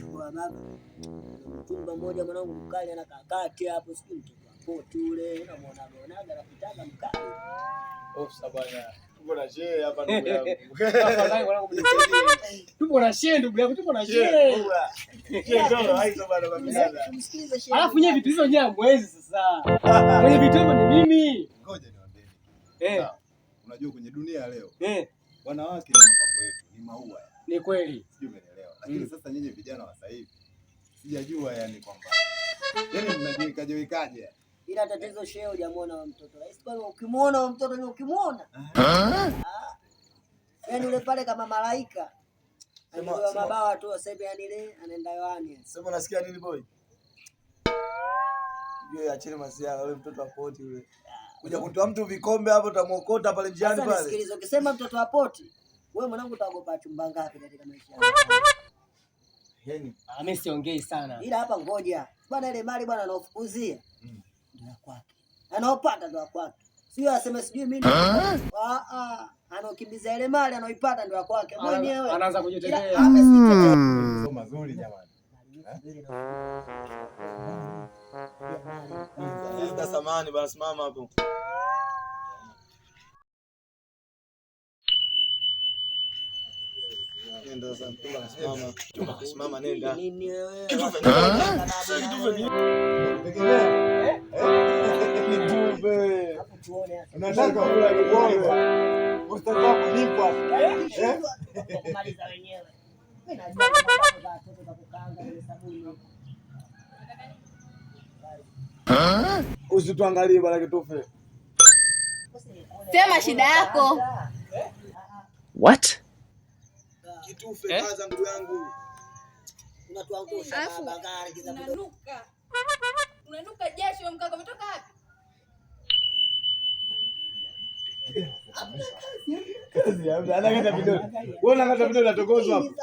Kwa baba. Mtumba mmoja mwanangu mkali ana kakati hapo siku mtoto poti ule namuona anaonaga anapitaga mkali. Ofisa bwana. Tupo na shehe hapa ndugu yangu. Tafadhali mwanangu mnisaidie. Tupo na shehe ndugu yangu, tupo na shehe. Shehe ndio haizo bwana kwa bidada. Alafu nyewe vitu hivyo nyewe mwezi sasa. Mwenye vitu hivyo ni mimi. Ngoja niwaambie. Unajua kwenye dunia leo. Wanawake ni mapambo yetu, ni maua. Ni kweli. Sijui umeelewa. Lakini sasa nyinyi vijana wa sasa hivi sijajua yani kwamba yani mnajiwekaje. Ila tatizo shehe hujamuona wa mtoto. Rais pale ukimuona wa mtoto ni ukimuona. Yaani yule pale kama malaika. Anajua mabawa tu sasa hivi yani ile anaenda yoani. Sema unasikia nini boy? Yeye acheni masiara yule mtoto wa poti yule. Kuja kutoa mtu vikombe hapo utamuokota pale njiani pale. Sasa nisikilize, ukisema mtoto wa poti, wewe mwanangu utaogopa chumba ngapi katika maisha yako? Yaani mimi siongei sana. Ila hapa ngoja. Bwana ile mali bwana anaofukuzia. Ndio kwake. Anaopata ndio kwake. Sio aseme sijui mimi. Anaokimbiza ile mali anaoipata ndio kwake mwenyewe. Anaanza kujitetea. Sio mazuri jamani. Ndio samani bana, simama hapo. Nenda sasa, simama. Simama nenda. Nini wewe? Unataka kula kikombe. Unataka kulipa. Kumaliza wenyewe. Mimi najua watoto za kukaanga ile sabuni. Usituangalie bwana kitufe. Sema shida yako. What? Kitufe kaza ndugu yangu. Unatuangusha bagari kizabu. Unanuka jasho mkaka umetoka wapi? Anakata vidole. Wewe unakata vidole unatongozwa hapo.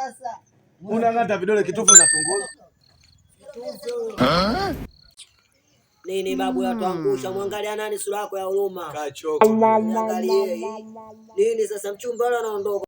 Unakata vidole kitufe unatongozwa. Nini babu yatuangusha, muangalia nani sura yako ya huruma. Kachoka. Angalie. Nini sasa mchumba anaondoka.